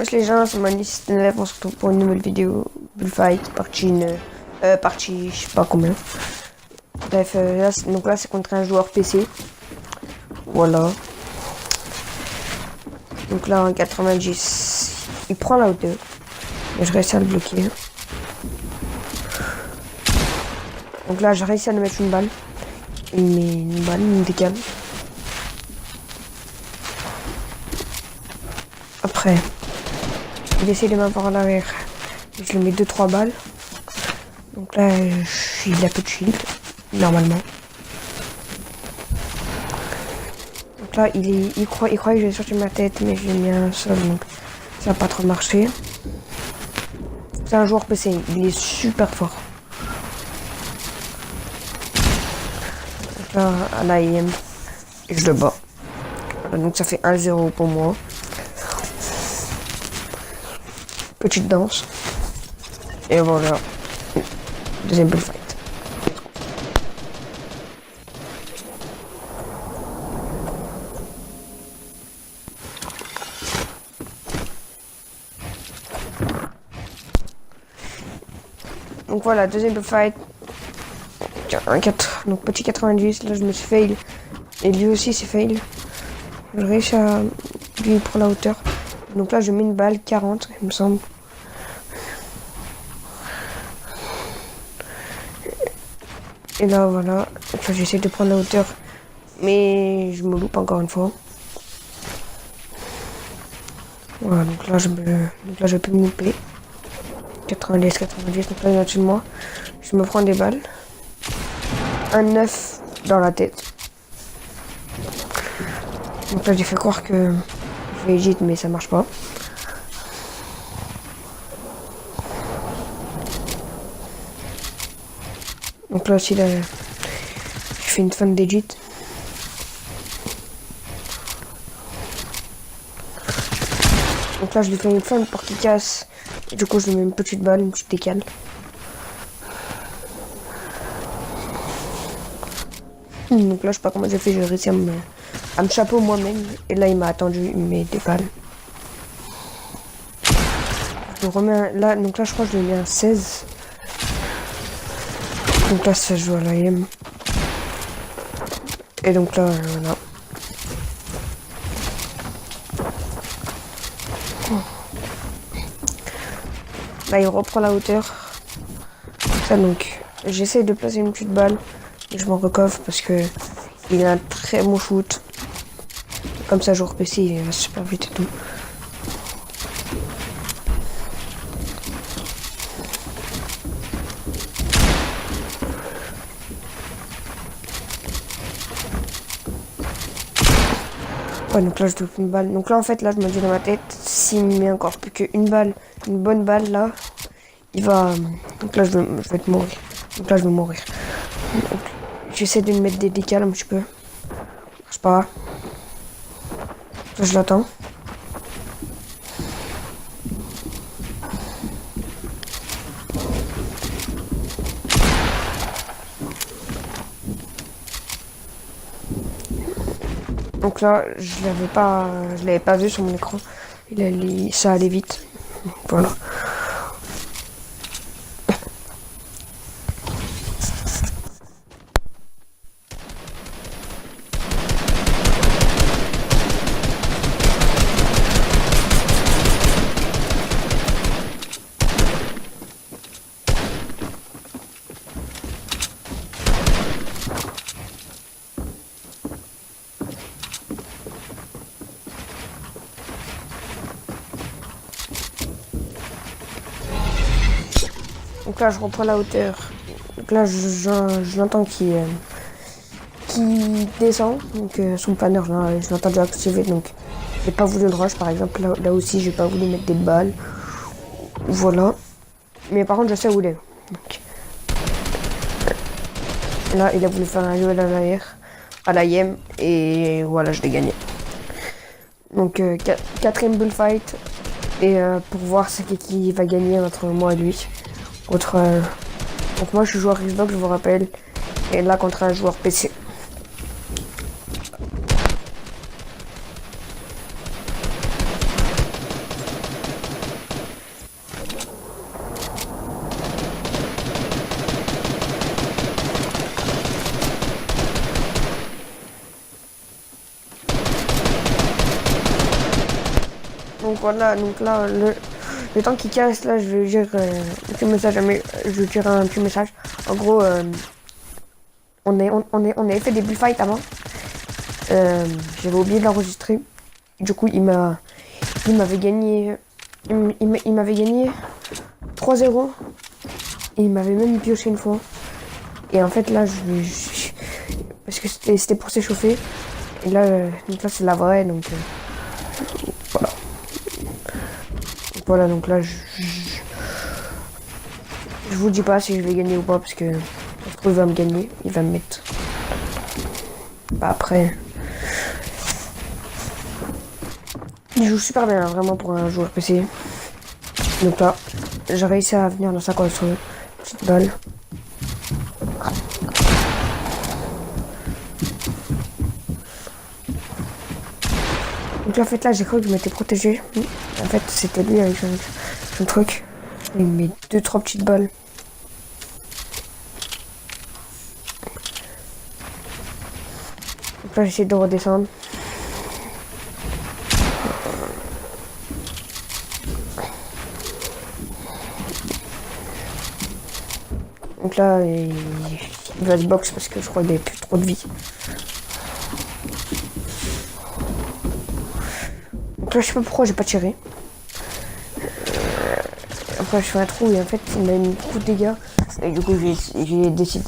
Wesh les gens, c'est Mani, c'est Nélève, on se retrouve pour une nouvelle vidéo Bullfight, partie je sais pas combien. Bref, donc là c'est contre un joueur PC. Voilà. Donc là en 90, il prend la hauteur. Mais je réussis à le bloquer. Donc là j'ai réussi à lui mettre une balle. Il met une balle, il me décale. Après, il essaie de m'avoir à l'arrière. Je lui mets 2-3 balles. Donc là, il a peu de shield, normalement. Donc là, il croit que je vais sortir ma tête, mais je l'ai mis à un sol, donc ça n'a pas trop marché. C'est un joueur PC, il est super fort. Donc là, à l'AIM, et je le bats. Voilà, donc ça fait 1-0 pour moi. Petite danse. Et voilà. Deuxième bullfight. Donc voilà, deuxième bullfight. Tiens, un 4. Donc petit 90. Là je me suis fail. Et lui aussi c'est fail. Je réussis à lui prendre la hauteur. Donc là je mets une balle 40 il me semble. Et là voilà, enfin, j'essaie de prendre la hauteur, mais je me loupe encore une fois. Voilà, donc là je peux me louper. 90, 90, donc là il est au-dessus de moi. Je me prends des balles. Un 9 dans la tête. Donc là j'ai fait croire que je vais hit, mais ça marche pas. Donc là aussi, là, je fais une fin d'edit. Donc là, je lui fais une fin pour qu'il casse. Et du coup, je lui mets une petite balle, une petite décale. Donc là, je sais pas comment j'ai fait, j'ai réussi à me chapeau moi-même. Et là, il m'a attendu, il me met des balles. Je remets là, donc là, je crois que je lui ai mis un 16. Donc là, ça joue à l'AM. Et donc là, voilà. Là, il reprend la hauteur. Ça, donc, j'essaie de placer une petite balle. Et je m'en recoffre parce que il a un très bon shoot. Comme ça, joueur PC, il va super vite et tout. Ouais, donc là je doute une balle. Donc là en fait, là je me dis dans ma tête, s'il me met encore plus qu'une balle, une bonne balle là, il va. Donc là je vais te mourir. Donc là je vais mourir. Donc j'essaie de me mettre des décales un petit peu. C'est pas grave. Là je l'attends. Donc là, je l'avais pas vu sur mon écran. Ça allait vite. Voilà. Donc là, je reprends la hauteur. Donc là, je l'entends qui descend. Donc son planner, je l'entends déjà activer. Donc j'ai pas voulu le rush, par exemple. Là aussi, j'ai pas voulu mettre des balles. Voilà. Mais par contre, je sais où il est. Donc, là, il a voulu faire un duel à l'arrière, à la IM. Et voilà, je l'ai gagné. Donc quatrième bullfight. Et pour voir ce qui va gagner entre moi et lui. Donc moi je suis joueur Xbox, je vous rappelle, et là contre un joueur PC. donc voilà, donc là, le temps qu'il casse, là, je vais dire un petit message je vais dire un petit message. En gros, on avait fait des bullfights avant. J'avais oublié de l'enregistrer. Du coup, il m'avait gagné, il m'avait gagné 3-0. Et il m'avait même pioché une fois. Et en fait, là, parce que c'était pour s'échauffer. Et là, c'est la vraie, donc voilà. Voilà, donc là, je vous dis pas si je vais gagner ou pas, parce que ça se trouve, il va me gagner. Il va me mettre. Bah, après. Il joue super bien, vraiment, pour un joueur PC. Donc là, j'ai réussi à venir dans sa construction. Petite balle. Donc en fait là j'ai cru que je m'étais protégé. En fait c'était lui avec son truc. Il met 2-3 petites balles. Donc là j'essaie de redescendre. Donc là il va se box parce que je crois qu'il avait plus trop de vie. Donc là je sais pas pourquoi j'ai pas tiré. Après je fais un trou et en fait il m'a mis beaucoup de dégâts. Et du coup j'ai décidé